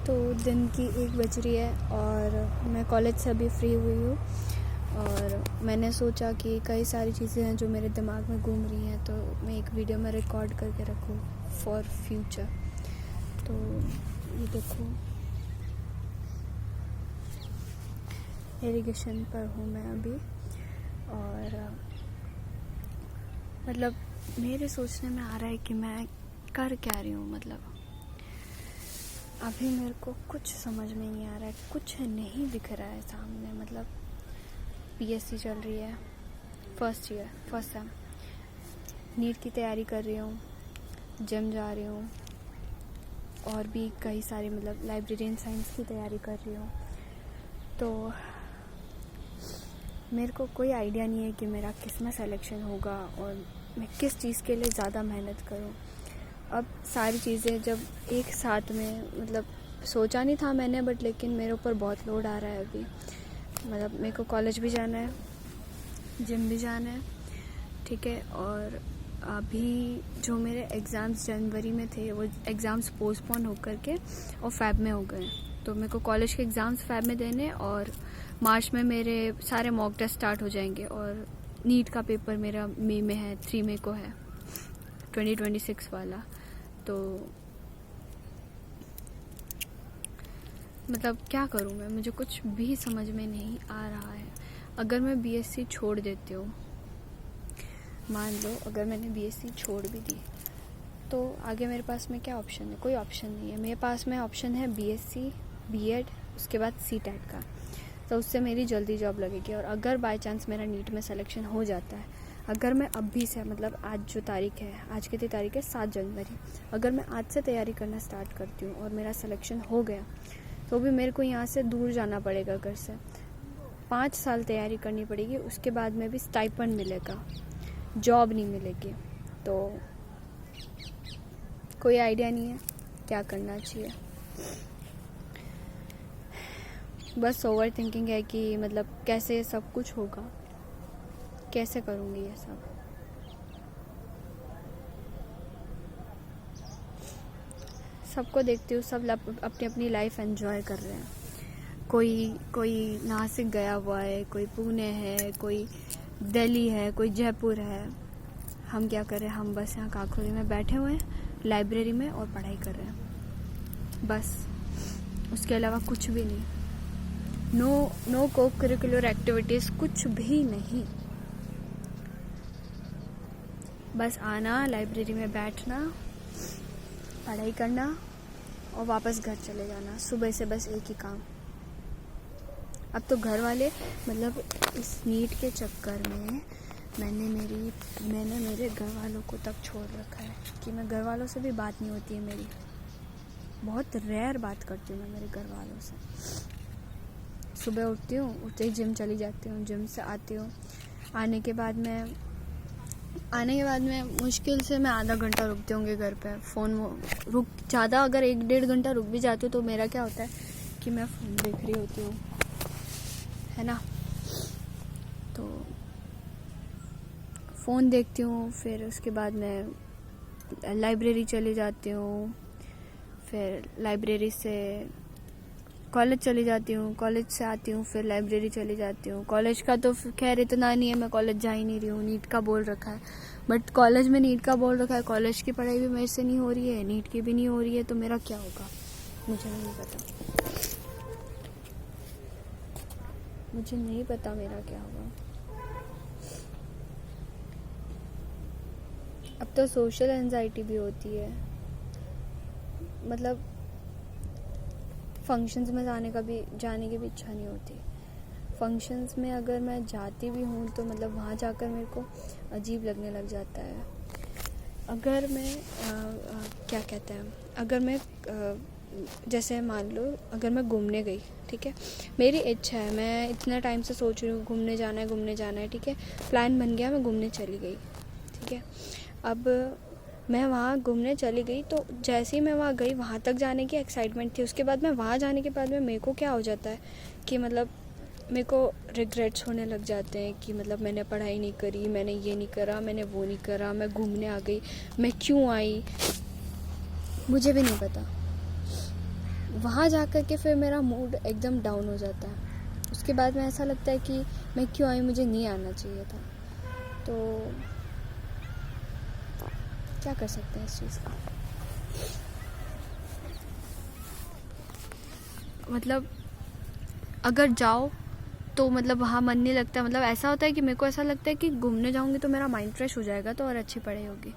तो दिन की 1 बज रही है और मैं कॉलेज से अभी फ्री हुई हूँ और मैंने सोचा कि कई सारी चीज़ें हैं जो मेरे दिमाग में घूम रही हैं, तो मैं एक वीडियो में रिकॉर्ड करके रखूँ फॉर फ्यूचर। तो ये देखो, इरिगेशन पर हूँ मैं अभी और मतलब मेरे सोचने में आ रहा है कि मैं कर क्या रही हूँ। मतलब अभी मेरे को कुछ समझ में नहीं आ रहा है, कुछ नहीं दिख रहा है सामने। मतलब बीएससी चल रही है, फर्स्ट सेम, नीट की तैयारी कर रही हूँ, जिम जा रही हूँ और भी कई सारी मतलब लाइब्रेरियन साइंस की तैयारी कर रही हूँ। तो मेरे को कोई आइडिया नहीं है कि मेरा किस में सिलेक्शन होगा और मैं किस चीज़ के लिए ज़्यादा मेहनत करूँ। अब सारी चीज़ें जब एक साथ में, मतलब सोचा नहीं था मैंने, बट लेकिन मेरे ऊपर बहुत लोड आ रहा है अभी। मतलब मेरे को कॉलेज भी जाना है, जिम भी जाना है, ठीक है। और अभी जो मेरे एग्ज़ाम्स जनवरी में थे वो एग्ज़ाम्स पोस्टपोन होकर के और फ़ैब में हो गए। तो मेरे को कॉलेज के एग्ज़ाम्स फ़ैब में देने और मार्च में मेरे सारे मॉक टेस्ट स्टार्ट हो जाएंगे और नीट का पेपर मेरा मई में है, 3 मई को है, 2026 वाला। तो मतलब क्या करूँ मैं, मुझे कुछ भी समझ में नहीं आ रहा है। अगर मैं बीएससी छोड़ देती हूँ, मान लो अगर मैंने बीएससी छोड़ भी दी, तो आगे मेरे पास में क्या ऑप्शन है? कोई ऑप्शन नहीं है। मेरे पास में ऑप्शन है बीएससी, बीएड, उसके बाद सीटेट का। तो उससे मेरी जल्दी जॉब लगेगी। और अगर बाय चांस मेरा नीट में सिलेक्शन हो जाता है, अगर मैं अभी से, मतलब आज जो तारीख है, आज की तारीख है 7 जनवरी, अगर मैं आज से तैयारी करना स्टार्ट करती हूँ और मेरा सिलेक्शन हो गया, तो भी मेरे को यहाँ से दूर जाना पड़ेगा घर से, 5 साल तैयारी करनी पड़ेगी। उसके बाद में भी स्टाइपेंड मिलेगा, जॉब नहीं मिलेगी। तो कोई आइडिया नहीं है क्या करना चाहिए। बस ओवर थिंकिंग है कि मतलब कैसे सब कुछ होगा, कैसे करूँगी ये सब। सबको देखती हूँ, सब अपनी अपनी लाइफ एंजॉय कर रहे हैं। कोई नासिक गया हुआ है, कोई पुणे है, कोई दिल्ली है, कोई जयपुर है। हम क्या कर रहे हैं? हम बस यहाँ काकोरी में बैठे हुए हैं, लाइब्रेरी में, और पढ़ाई कर रहे हैं बस। उसके अलावा कुछ भी नहीं। नो को करिकुलर एक्टिविटीज़, कुछ भी नहीं। बस आना, लाइब्रेरी में बैठना, पढ़ाई करना और वापस घर चले जाना। सुबह से बस एक ही काम। अब तो घर वाले, मतलब इस नीट के चक्कर में मैंने मेरे घर वालों को तक छोड़ रखा है कि मैं घर वालों से भी बात नहीं होती है मेरी। बहुत रेयर बात करती हूँ मैं मेरे घर वालों से। सुबह उठती हूँ, उठते ही जिम चली जाती हूँ, जिम से आती हूँ, आने के बाद में मुश्किल से मैं आधा घंटा रुकती होंगी घर पे। फ़ोन रुक ज़्यादा, अगर 1-1.5 घंटा रुक भी जाती हूँ तो मेरा क्या होता है कि मैं फ़ोन देख रही होती हूँ, है ना। तो फ़ोन देखती हूँ, फिर उसके बाद मैं लाइब्रेरी चली जाती हूँ, फिर लाइब्रेरी से कॉलेज चली जाती हूँ, कॉलेज से आती हूँ, फिर लाइब्रेरी चली जाती हूँ। कॉलेज का तो खैर इतना नहीं है, मैं कॉलेज जा ही नहीं रही हूँ, नीट का बोल रखा है। बट कॉलेज में नीट का बोल रखा है, कॉलेज की पढ़ाई भी मेरे से नहीं हो रही है, नीट की भी नहीं हो रही है, तो मेरा क्या होगा मुझे नहीं पता मेरा क्या होगा। अब तो सोशल एंजाइटी भी होती है। मतलब फंक्शंस में जाने की भी इच्छा नहीं होती। फंक्शंस में अगर मैं जाती भी हूँ तो मतलब वहाँ जाकर मेरे को अजीब लगने लग जाता है। अगर मैं क्या कहते हैं, अगर मैं जैसे मान लो अगर मैं घूमने गई, ठीक है, मेरी इच्छा है, मैं इतना टाइम से सोच रही हूँ घूमने जाना है, ठीक है, प्लान बन गया, मैं घूमने चली गई, ठीक है। अब मैं वहाँ घूमने चली गई, तो जैसे ही मैं वहाँ गई, वहाँ तक जाने की एक्साइटमेंट थी। उसके बाद मैं वहाँ जाने के बाद में मेरे को क्या हो जाता है कि मतलब मेरे को रिग्रेट्स होने लग जाते हैं कि मतलब मैंने पढ़ाई नहीं करी, मैंने ये नहीं करा, मैंने वो नहीं करा, मैं घूमने आ गई, मैं क्यों आई, मुझे भी नहीं पता। वहाँ जा कर के फिर मेरा मूड एकदम डाउन हो जाता है। उसके बाद में ऐसा लगता है कि मैं क्यों आई, मुझे नहीं आना चाहिए था। तो क्या कर सकते हैं इस चीज़ का। मतलब अगर जाओ तो मतलब वहाँ मन नहीं लगता। मतलब ऐसा होता है कि मेरे को ऐसा लगता है कि घूमने जाऊँगी तो मेरा माइंड फ्रेश हो जाएगा तो और अच्छी पढ़ाई होगी।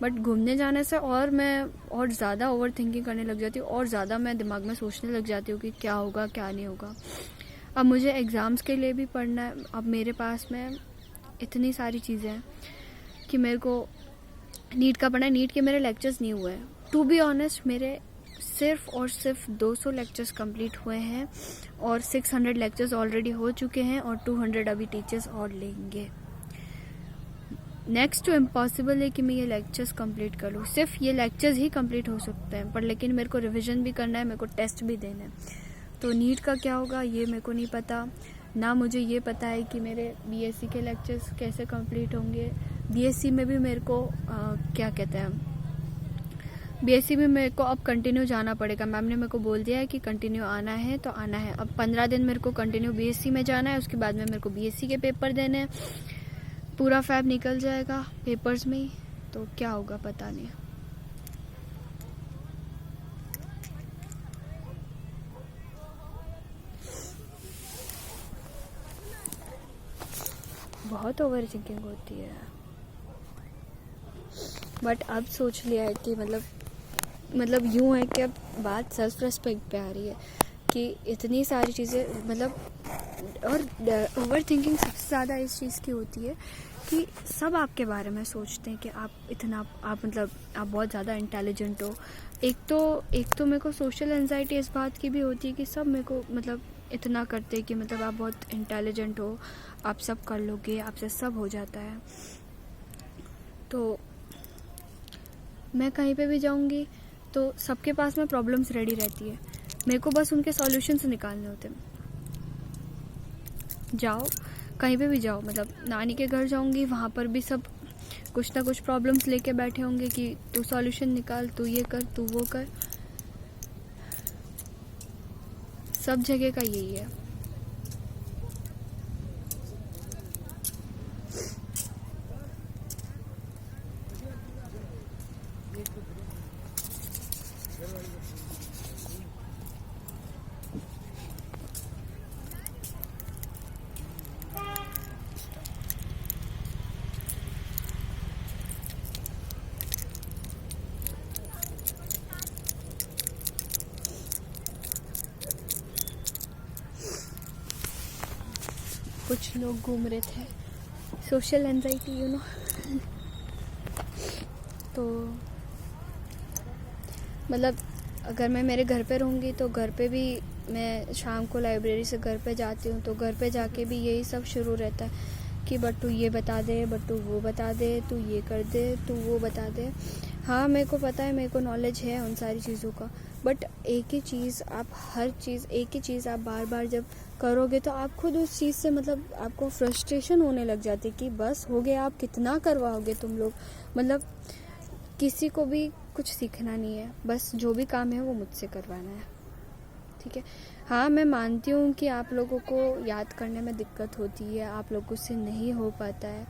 बट घूमने जाने से और मैं और ज़्यादा ओवर थिंकिंग करने लग जाती हूँ और ज़्यादा मैं दिमाग में सोचने लग जाती हूँ कि क्या होगा क्या नहीं होगा। अब मुझे एग्ज़ाम्स के लिए भी पढ़ना है। अब मेरे पास में इतनी सारी चीज़ें हैं कि मेरे को नीट का पढ़ना है। नीट के मेरे लेक्चर्स नहीं हुए हैं। टू बी ऑनेस्ट मेरे सिर्फ और सिर्फ 200 लेक्चर्स कंप्लीट हुए हैं और 600 लेक्चर्स ऑलरेडी हो चुके हैं और 200 अभी टीचर्स और लेंगे। नेक्स्ट टू इम्पॉसिबल है कि मैं ये लेक्चर्स कंप्लीट कर लूँ। सिर्फ ये लेक्चर्स ही कंप्लीट हो सकते हैं, पर लेकिन मेरे को रिवीजन भी करना है, मेरे को टेस्ट भी देना है। तो नीट का क्या होगा ये मेरे को नहीं पता। ना मुझे ये पता है कि मेरे बीएससी के लेक्चर्स कैसे कंप्लीट होंगे। बीएससी में भी मेरे को क्या कहते हैं, बीएससी में मेरे को अब कंटिन्यू जाना पड़ेगा। मैम ने मेरे को बोल दिया है कि कंटिन्यू आना है तो आना है। अब 15 दिन मेरे को कंटिन्यू बीएससी में जाना है। उसके बाद में मेरे को बीएससी के पेपर देने हैं। पूरा फैब निकल जाएगा पेपर्स में ही, तो क्या होगा पता नहीं। बहुत ओवर थिंकिंग होती है। बट अब सोच लिया है कि मतलब यूँ है कि अब बात सेल्फ रिस्पेक्ट पे आ रही है कि इतनी सारी चीज़ें और ओवर थिंकिंग सबसे ज़्यादा इस चीज़ की होती है कि सब आपके बारे में सोचते हैं कि आप बहुत ज़्यादा इंटेलिजेंट हो। एक तो मेरे को सोशल एंजाइटी इस बात की भी होती है कि सब मेरे को इतना करते हैं कि आप बहुत इंटेलिजेंट हो, आप सब कर लोगे, आपसे सब हो जाता है। तो मैं कहीं पे भी जाऊंगी तो सबके पास में प्रॉब्लम्स रेडी रहती है, मेरे को बस उनके सॉल्यूशंस निकालने होते हैं। जाओ कहीं पे भी जाओ, नानी के घर जाऊंगी, वहाँ पर भी सब कुछ ना कुछ प्रॉब्लम्स लेके बैठे होंगे कि तू सॉल्यूशन निकाल, तू ये कर, तू वो कर। सब जगह का यही है। कुछ लोग घूम रहे थे, सोशल एंजाइटी यू नो। तो अगर मैं मेरे घर पे रहूँगी तो घर पे भी मैं शाम को लाइब्रेरी से घर पे जाती हूँ, तो घर पे जाके भी यही सब शुरू रहता है कि बट्टू ये बता दे, बट्टू वो बता दे, तू ये कर दे, तू वो बता दे। हाँ मेरे को पता है, मेरे को नॉलेज है उन सारी चीज़ों का, बट एक ही चीज़ आप बार बार जब करोगे तो आप खुद उस चीज़ से आपको फ्रस्ट्रेशन होने लग जाती है कि बस हो गया, आप कितना करवाओगे तुम लोग। किसी को भी कुछ सीखना नहीं है, बस जो भी काम है वो मुझसे करवाना है, ठीक है। हाँ मैं मानती हूँ कि आप लोगों को याद करने में दिक्कत होती है, आप लोगों से नहीं हो पाता है,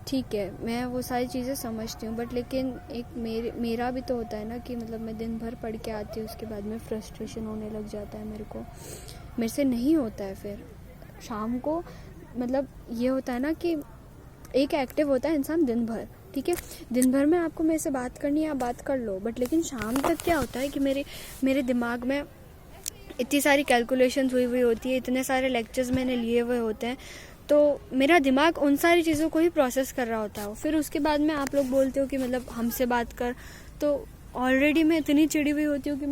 ठीक है, मैं वो सारी चीज़ें समझती हूँ। बट लेकिन एक मेरा भी तो होता है ना कि मैं दिन भर पढ़ के आती हूँ, उसके बाद में फ्रस्ट्रेशन होने लग जाता है मेरे से नहीं होता है। फिर शाम को ये होता है ना कि एक एक्टिव होता है इंसान दिन भर, ठीक है, दिन भर में आपको मेरे से बात करनी है, आप बात कर लो, बट लेकिन शाम तक क्या होता है कि मेरे दिमाग में इतनी सारी कैलकुलेशंस हुई होती है, इतने सारे लेक्चर्स मैंने लिए हुए होते हैं, तो मेरा दिमाग उन सारी चीज़ों को ही प्रोसेस कर रहा होता है। फिर उसके बाद में आप लोग बोलते हो कि हमसे बात कर, तो ऑलरेडी मैं इतनी चिड़ी हुई होती हूँ कि मैं